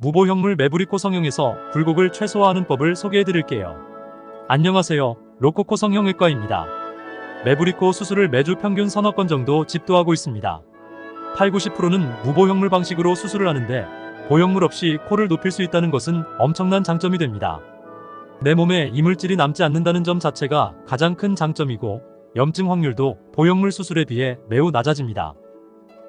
무보형물 매부리코 성형에서 굴곡을 최소화하는 법을 소개해드릴게요. 안녕하세요. 로코코 성형외과입니다. 매부리코 수술을 매주 평균 서너 건 정도 집도하고 있습니다. 80~90%는 무보형물 방식으로 수술을 하는데 보형물 없이 코를 높일 수 있다는 것은 엄청난 장점이 됩니다. 내 몸에 이물질이 남지 않는다는 점 자체가 가장 큰 장점이고 염증 확률도 보형물 수술에 비해 매우 낮아집니다.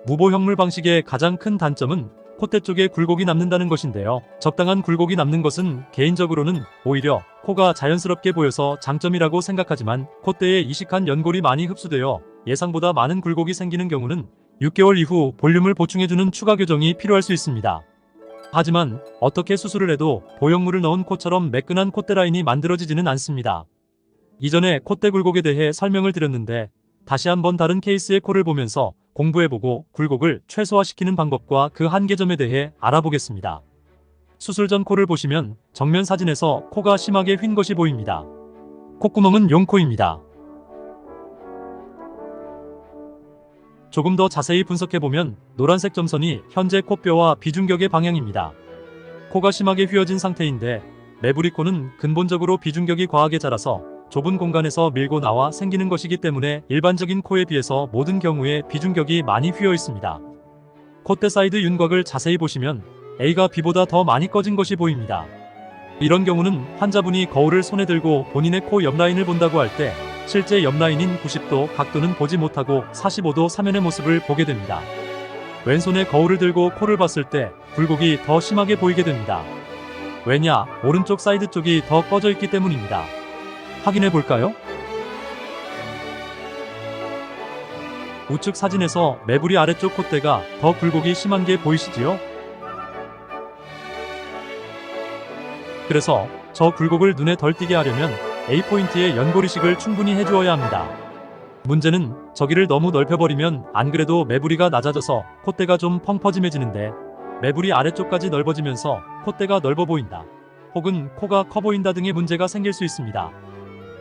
무보형물 방식의 가장 큰 단점은 콧대 쪽에 굴곡이 남는다는 것인데요. 적당한 굴곡이 남는 것은 개인적으로는 오히려 코가 자연스럽게 보여서 장점이라고 생각하지만 콧대에 이식한 연골이 많이 흡수되어 예상보다 많은 굴곡이 생기는 경우는 6개월 이후 볼륨을 보충해주는 추가 교정이 필요할 수 있습니다. 하지만 어떻게 수술을 해도 보형물을 넣은 코처럼 매끈한 콧대 라인이 만들어지지는 않습니다. 이전에 콧대 굴곡에 대해 설명을 드렸는데 다시 한번 다른 케이스의 코를 보면서 공부해보고 굴곡을 최소화시키는 방법과 그 한계점에 대해 알아보겠습니다. 수술 전 코를 보시면 정면 사진에서 코가 심하게 휜 것이 보입니다. 콧구멍은 용코입니다. 조금 더 자세히 분석해보면 노란색 점선이 현재 코뼈와 비중격의 방향입니다. 코가 심하게 휘어진 상태인데 매부리코는 근본적으로 비중격이 과하게 자라서 좁은 공간에서 밀고 나와 생기는 것이기 때문에 일반적인 코에 비해서 모든 경우에 비중격이 많이 휘어 있습니다. 콧대 사이드 윤곽을 자세히 보시면 A가 B보다 더 많이 꺼진 것이 보입니다. 이런 경우는 환자분이 거울을 손에 들고 본인의 코 옆라인을 본다고 할 때 실제 옆라인인 90도 각도는 보지 못하고 45도 사면의 모습을 보게 됩니다. 왼손에 거울을 들고 코를 봤을 때 굴곡이 더 심하게 보이게 됩니다. 왜냐? 오른쪽 사이드 쪽이 더 꺼져 있기 때문입니다. 확인해 볼까요? 우측 사진에서 매부리 아래쪽 콧대가 더 굴곡이 심한 게 보이시지요? 그래서 저 굴곡을 눈에 덜 띄게 하려면 A포인트의 연골 이식을 충분히 해주어야 합니다. 문제는 저기를 너무 넓혀버리면 안 그래도 매부리가 낮아져서 콧대가 좀 펑퍼짐해지는데 매부리 아래쪽까지 넓어지면서 콧대가 넓어 보인다. 혹은 코가 커 보인다 등의 문제가 생길 수 있습니다.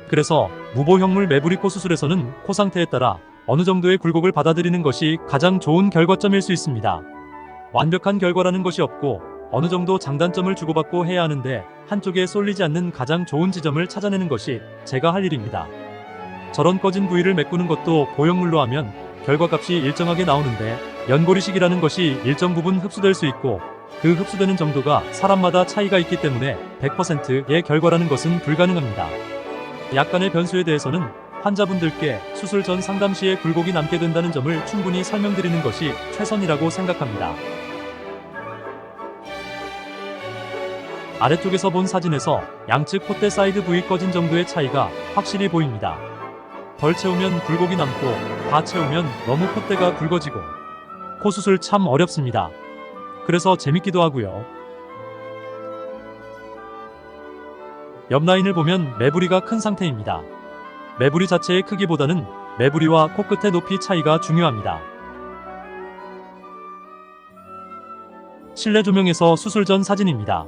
그래서 무보형물 매부리코 수술에서는 코 상태에 따라 어느 정도의 굴곡을 받아들이는 것이 가장 좋은 결과점일 수 있습니다. 완벽한 결과라는 것이 없고 어느 정도 장단점을 주고받고 해야 하는데 한쪽에 쏠리지 않는 가장 좋은 지점을 찾아내는 것이 제가 할 일입니다. 저런 꺼진 부위를 메꾸는 것도 보형물로 하면 결과값이 일정하게 나오는데 연골이식이라는 것이 일정 부분 흡수될 수 있고 그 흡수되는 정도가 사람마다 차이가 있기 때문에 100%의 결과라는 것은 불가능합니다. 약간의 변수에 대해서는 환자분들께 수술 전 상담 시에 굴곡이 남게 된다는 점을 충분히 설명드리는 것이 최선이라고 생각합니다. 아래쪽에서 본 사진에서 양측 콧대 사이드 부위 꺼진 정도의 차이가 확실히 보입니다. 덜 채우면 굴곡이 남고 다 채우면 너무 콧대가 굵어지고 코 수술 참 어렵습니다. 그래서 재밌기도 하고요. 옆 라인을 보면 매부리가 큰 상태입니다. 매부리 자체의 크기보다는 매부리와 코끝의 높이 차이가 중요합니다. 실내 조명에서 수술 전 사진입니다.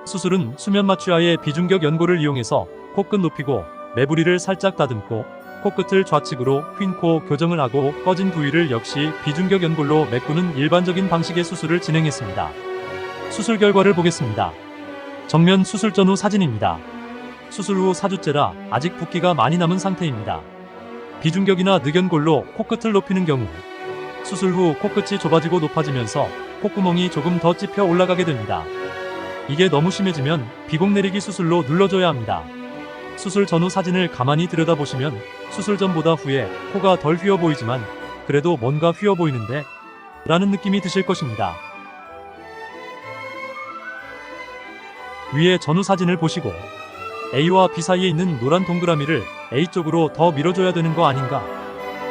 수술은 수면 마취하에 비중격 연골을 이용해서 코끝 높이고 매부리를 살짝 다듬고 코끝을 좌측으로 휜 코 교정을 하고 꺼진 부위를 역시 비중격 연골로 메꾸는 일반적인 방식의 수술을 진행했습니다. 수술 결과를 보겠습니다. 정면 수술 전후 사진입니다. 수술 후 4주째라 아직 붓기가 많이 남은 상태입니다. 비중격이나 늑연골로 코끝을 높이는 경우 수술 후 코끝이 좁아지고 높아지면서 콧구멍이 조금 더 찝혀 올라가게 됩니다. 이게 너무 심해지면 비공 내리기 수술로 눌러줘야 합니다. 수술 전후 사진을 가만히 들여다보시면 수술 전보다 후에 코가 덜 휘어 보이지만 그래도 뭔가 휘어 보이는데 라는 느낌이 드실 것입니다. 위에 전후 사진을 보시고 A와 B 사이에 있는 노란 동그라미를 A쪽으로 더 밀어줘야 되는 거 아닌가?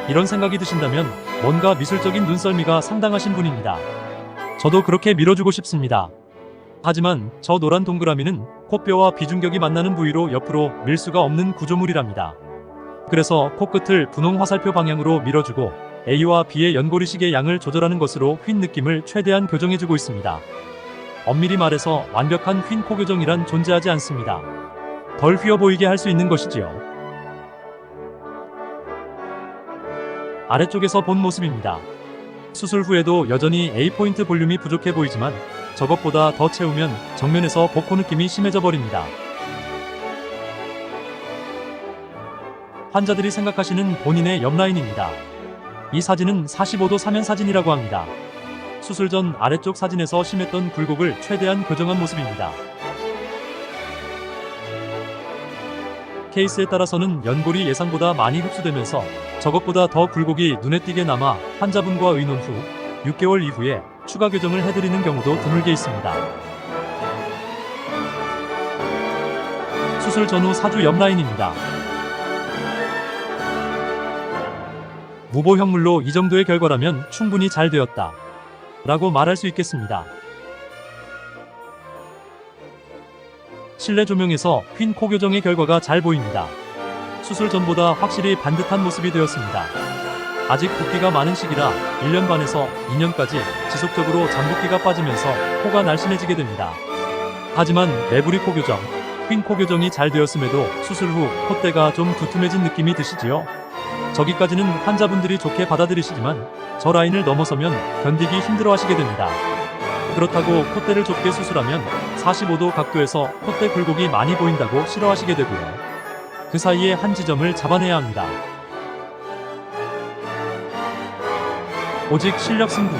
이런 생각이 드신다면 뭔가 미술적인 눈썰미가 상당하신 분입니다. 저도 그렇게 밀어주고 싶습니다. 하지만 저 노란 동그라미는 코뼈와 비중격이 만나는 부위로 옆으로 밀 수가 없는 구조물이랍니다. 그래서 코끝을 분홍 화살표 방향으로 밀어주고 A와 B의 연골이식의 양을 조절하는 것으로 휜 느낌을 최대한 교정해주고 있습니다. 엄밀히 말해서 완벽한 휜 코 교정이란 존재하지 않습니다. 덜 휘어 보이게 할 수 있는 것이지요. 아래쪽에서 본 모습입니다. 수술 후에도 여전히 A포인트 볼륨이 부족해 보이지만 저것보다 더 채우면 정면에서 복코 느낌이 심해져 버립니다. 환자들이 생각하시는 본인의 옆라인입니다. 이 사진은 45도 사면 사진이라고 합니다. 수술 전 아래쪽 사진에서 심했던 굴곡을 최대한 교정한 모습입니다. 케이스에 따라서는 연골이 예상보다 많이 흡수되면서 저것보다 더 굴곡이 눈에 띄게 남아 환자분과 의논 후 6개월 이후에 추가 교정을 해드리는 경우도 드물게 있습니다. 수술 전후 사주 옆라인입니다. 무보형물로 이 정도의 결과라면 충분히 잘 되었다 라고 말할 수 있겠습니다. 실내 조명에서 휜 코 교정의 결과가 잘 보입니다. 수술 전보다 확실히 반듯한 모습이 되었습니다. 아직 붓기가 많은 시기라 1년 반에서 2년까지 지속적으로 잠붓기가 빠지면서 코가 날씬해지게 됩니다. 하지만 매부리 코 교정, 휜 코 교정이 잘 되었음에도 수술 후 콧대가 좀 두툼해진 느낌이 드시지요? 저기까지는 환자분들이 좋게 받아들이시지만 저 라인을 넘어서면 견디기 힘들어 하시게 됩니다. 그렇다고 콧대를 좁게 수술하면 45도 각도에서 콧대 굴곡이 많이 보인다고 싫어하시게 되고요. 그 사이에 한 지점을 잡아내야 합니다. 오직 실력 승부,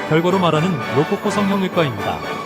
결과로 말하는 로코코 성형외과입니다.